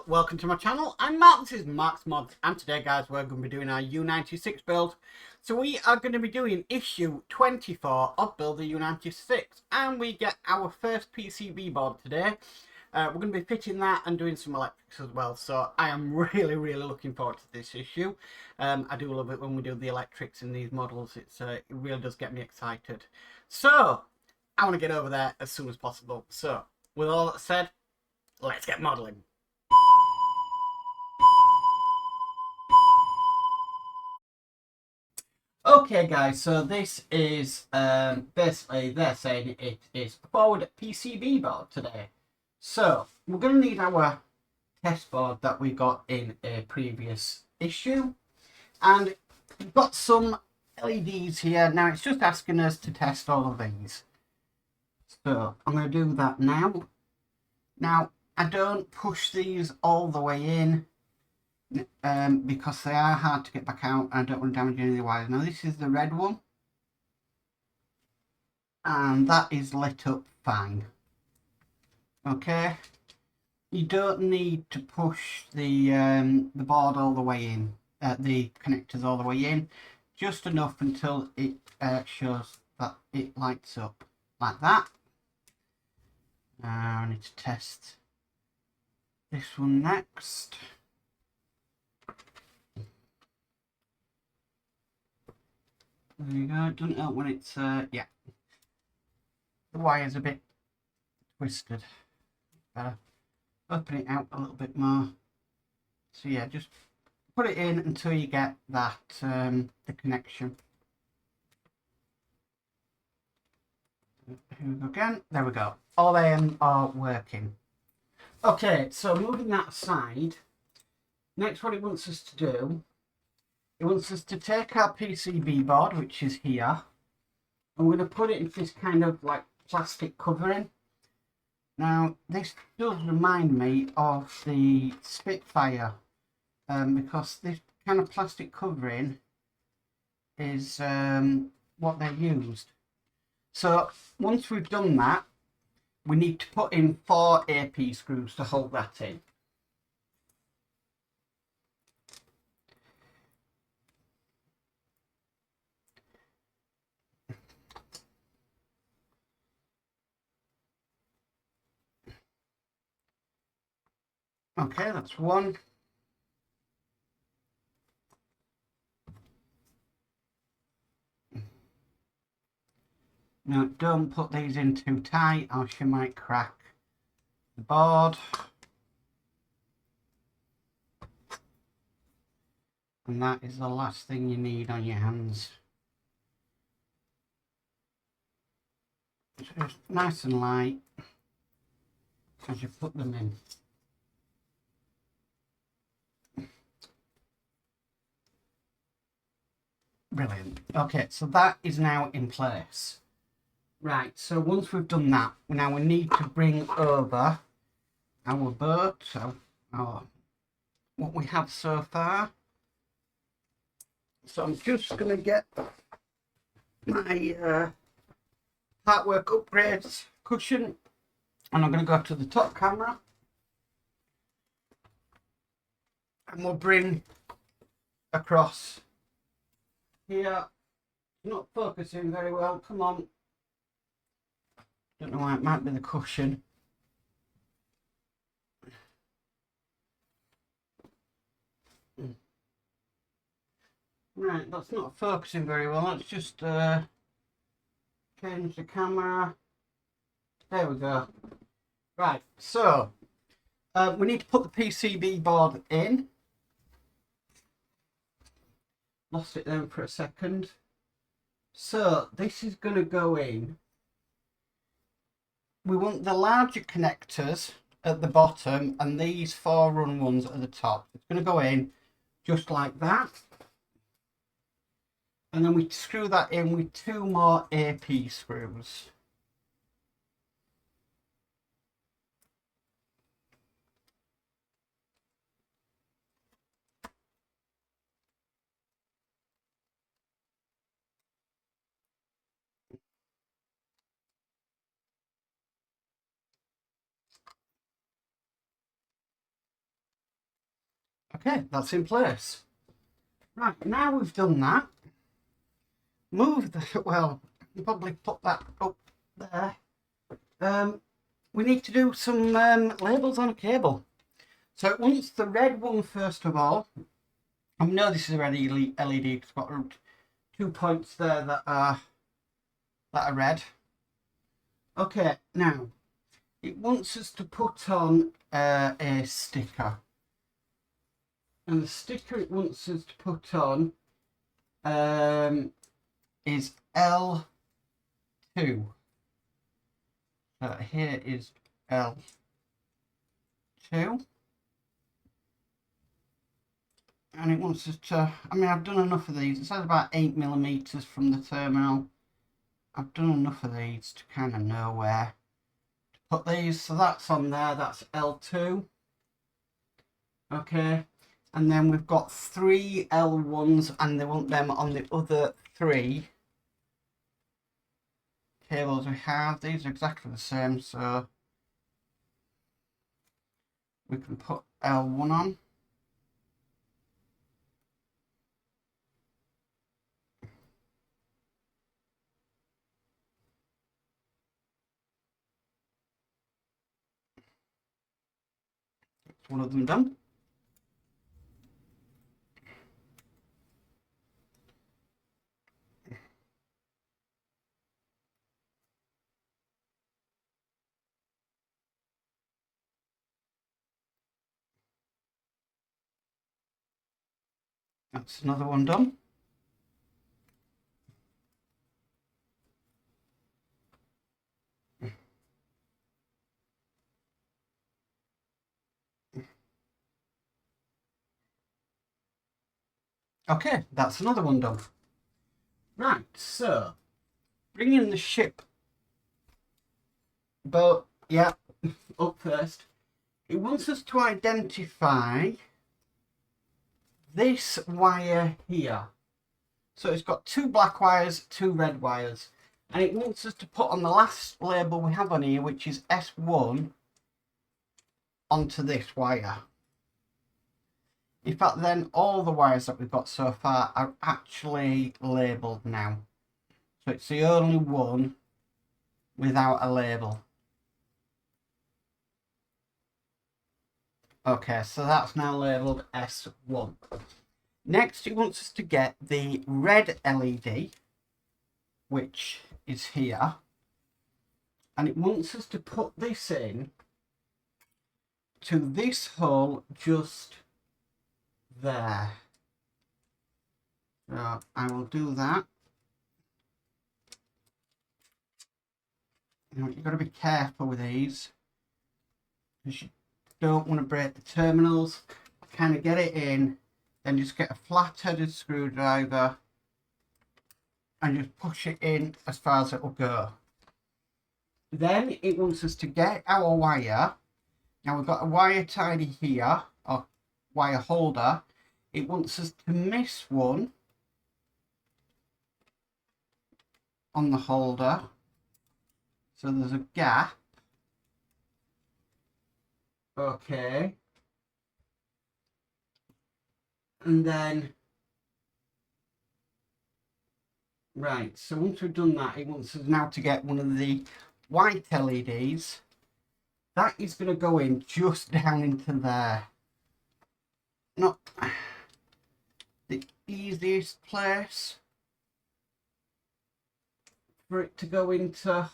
welcome to my channel. I'm Mark, this is Mark's Mods, and today guys we're going to be doing our U96 build. So we are going to be doing issue 24 of Build the U96, and we get our first PCB board today. We're going to be fitting that and doing some electrics as well, so I am really looking forward to this issue. I do love it when we do the electrics in these models. It really does get me excited. So I want to get over there as soon as possible. So with all that said, let's get modelling. Okay guys, so this is basically they're saying it is a forward PCB board today. So we're going to need our test board that we got in a previous issue, and we've got some LEDs here. Now it's just asking us to test all of these, so I'm going to do that now. Now I don't push these all the way in because they are hard to get back out and I don't want to damage any of the wires. Now this is the red one and that is lit up fine. Okay, you don't need to push the board all the way in, the connectors all the way in, just enough until it shows that it lights up like that. Now I need to test this one next. There you go, it doesn't help when it's, yeah, the wire's a bit twisted. Better open it out a little bit more. So yeah, just put it in until you get that, the connection. Here we go again, there we go. All them are working. Okay, so moving that aside, next what it wants us to do, it wants us to take our PCB board, which is here, and we're going to put it into this kind of like plastic covering. Now, this does remind me of the Spitfire, because this kind of plastic covering is what they used. So, once we've done that, we need to put in 4 AP screws to hold that in. Okay, that's one. Now, don't put these in too tight, else you might crack the board. And that is the last thing you need on your hands. Just nice and light as you put them in. Brilliant. Okay, so that is now in place. Right, so once we've done that, now we need to bring over our boat, so what we have so far. So I'm just going to get my Artwork Upgrades cushion, and I'm going to go to the top camera, and we'll bring across here. Not focusing very well, come on. Don't know why, it might be the cushion. Right, that's not focusing very well. Let's just change the camera. There we go. Right, so we need to put the PCB board in. Lost it then for a second. So this is going to go in. We want the larger connectors at the bottom and these 4 run ones at the top. It's going to go in just like that. And then we screw that in with 2 more AP screws. Okay, that's in place. Right, now we've done that, move the, well, you probably put that up there. We need to do some labels on a cable. So it wants the red one first of all. I know this is a red LED because it's got 2 points there that are red. Okay, now it wants us to put on a sticker. And the sticker it wants us to put on is L2. So here is L2. And it wants us to, I mean, I've done enough of these. It says about 8mm from the terminal. I've done enough of these to kind of know where to put these. So that's on there, that's L2. Okay. And then we've got 3 L1s and they want them on the other 3 cables we have. These are exactly the same, so we can put L1 on. That's one of them done. That's another one done. Okay, that's another one done. Right, so bringing the ship boat, yeah, up first. It wants us to identify this wire here. So it's got 2 black wires, 2 red wires. And it wants us to put on the last label we have on here, which is S1, onto this wire. In fact, then all the wires that we've got so far are actually labelled now. So it's the only one without a label. Okay, so that's now labelled S1. Next, it wants us to get the red LED, which is here. And it wants us to put this in to this hole just there. So I will do that. You've got to be careful with these because you don't want to break the terminals. Kind of get it in, then just get a flat-headed screwdriver and just push it in as far as it will go. Then it wants us to get our wire. Now we've got a wire tidy here, or wire holder. It wants us to miss one on the holder. So there's a gap. Okay. And then, right, so once we've done that, it wants us now to get one of the white LEDs. That is going to go in just down into there. Not the easiest place for it to go into,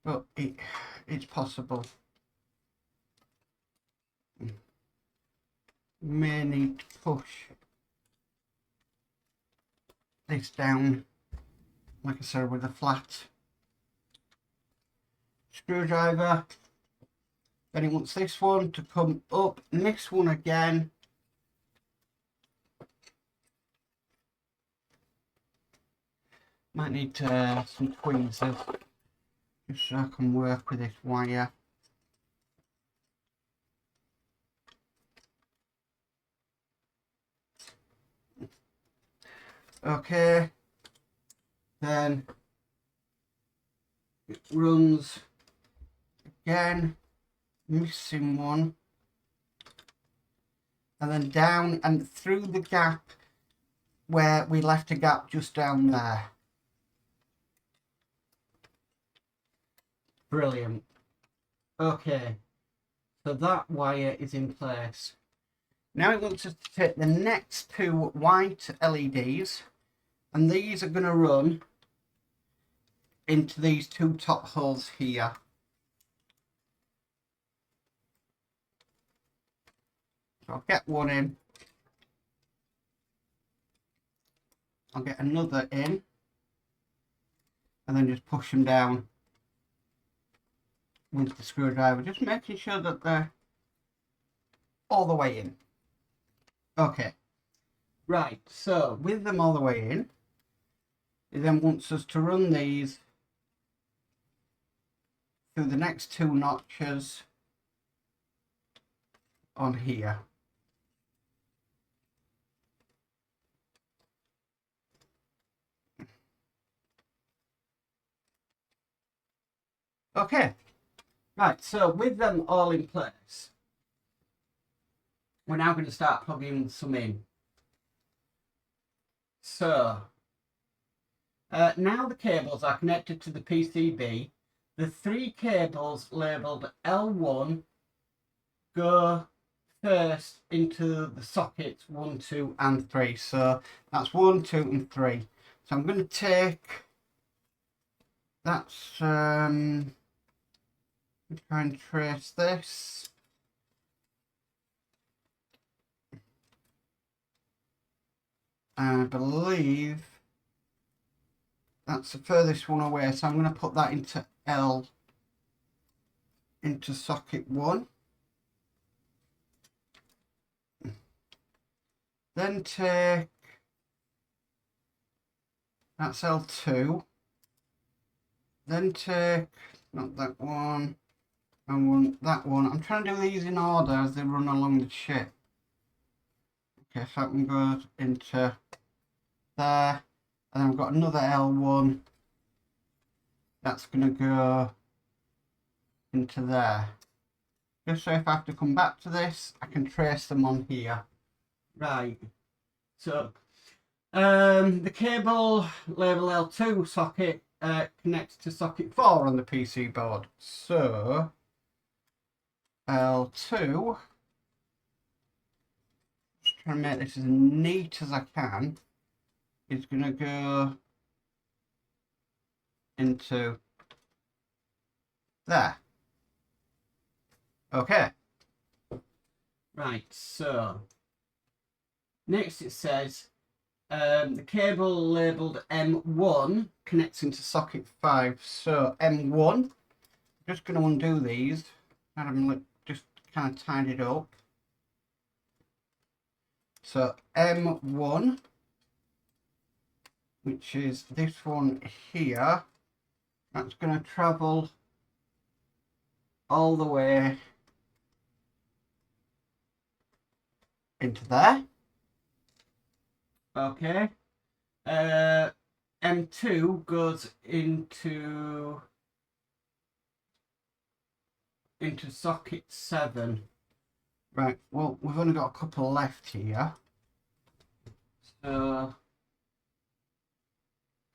but it's possible. May need to push this down, like I said, with a flat screwdriver. Then it wants this one to come up, and this one again. Might need some tweezers just so I can work with this wire. Okay, then it runs again, missing one. and then down and through the gap where we left a gap just down there. Brilliant. Okay, so that wire is in place. Now it wants us to take the next two white LEDs, and these are going to run into these two top holes here. So I'll get one in. I'll get another in. And then just push them down with the screwdriver, just making sure that they're all the way in. Okay, right, so with them all the way in, it then wants us to run these through the next two notches on here. Okay, right, so with them all in place, we're now going to start plugging some in. So, now the cables are connected to the PCB. The three cables labelled L1 go first into the sockets 1, 2 and 3. So that's 1, 2 and 3. So I'm going to take, that's, try and trace this. I believe that's the furthest one away, so I'm going to put that into L, into socket 1. Then take, that's L2. Then take, not that one, and that one. I'm trying to do these in order as they run along the chip. Okay, so that one goes into there, and then I've got another L1 that's going to go into there. Just so if I have to come back to this, I can trace them on here. Right, so the cable label L2 socket connects to socket 4 on the PC board. So L2, just trying to make this as neat as I can, is going to go into there. Okay. Right, so next it says the cable labelled M1 connects into socket 5. So M1, I'm just going to undo these and I'm just kind of tidied up. So M1, which is this one here, that's going to travel all the way into there. Okay. M2 goes into socket 7. Right, well, we've only got a couple left here. So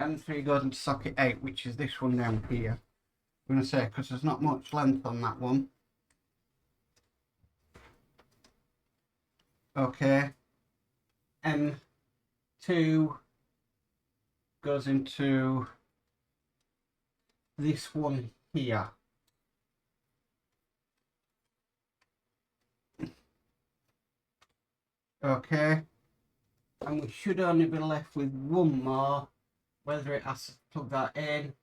M3 goes into socket 8, which is this one down here. I'm going to say, because there's not much length on that one. Okay. M2 goes into this one here. Okay. And we should only be left with one more, whether it has to plug that in.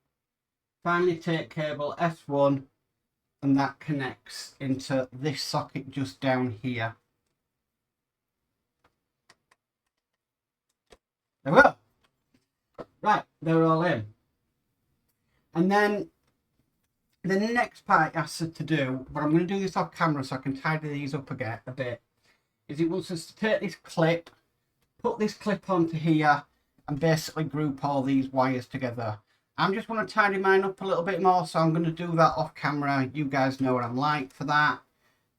Finally take cable S1 and that connects into this socket just down here. There we go. Right, they're all in. And then the next part it asks us to do, but I'm going to do this off camera so I can tidy these up again a bit, is it wants us to take this clip, put this clip onto here and basically group all these wires together. I'm just want to tidy mine up a little bit more, so I'm going to do that off camera. You guys know what I'm like for that.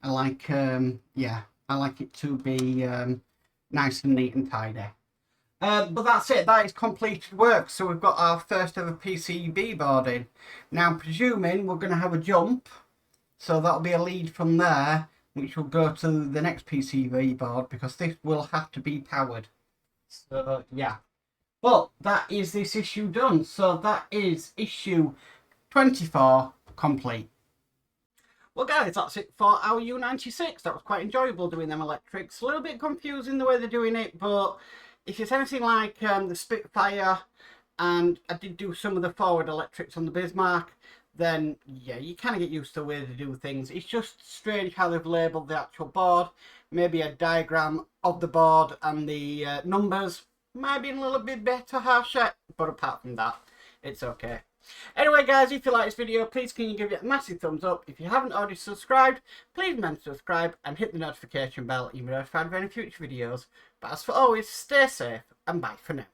I like, yeah, I like it to be nice and neat and tidy. But that's it, that is completed work. So we've got our first ever PCB board in. Now I'm presuming we're going to have a jump. So that'll be a lead from there, which will go to the next PCB board, because this will have to be powered. So yeah. But that is this issue done. So that is issue 24 complete. Well guys, that's it for our U96. That was quite enjoyable doing them electrics. A little bit confusing the way they're doing it, but if it's anything like the Spitfire, and I did do some of the forward electrics on the Bismarck, then yeah, you kind of get used to the way they do things. It's just strange how they've labelled the actual board. Maybe a diagram of the board and the numbers might be a little bit better, harsher, but apart from that, it's okay. Anyway guys, if you like this video, please can you give it a massive thumbs up. If you haven't already subscribed, please remember to subscribe and hit the notification bell. You'll be notified of any future videos. But as for always, stay safe and bye for now.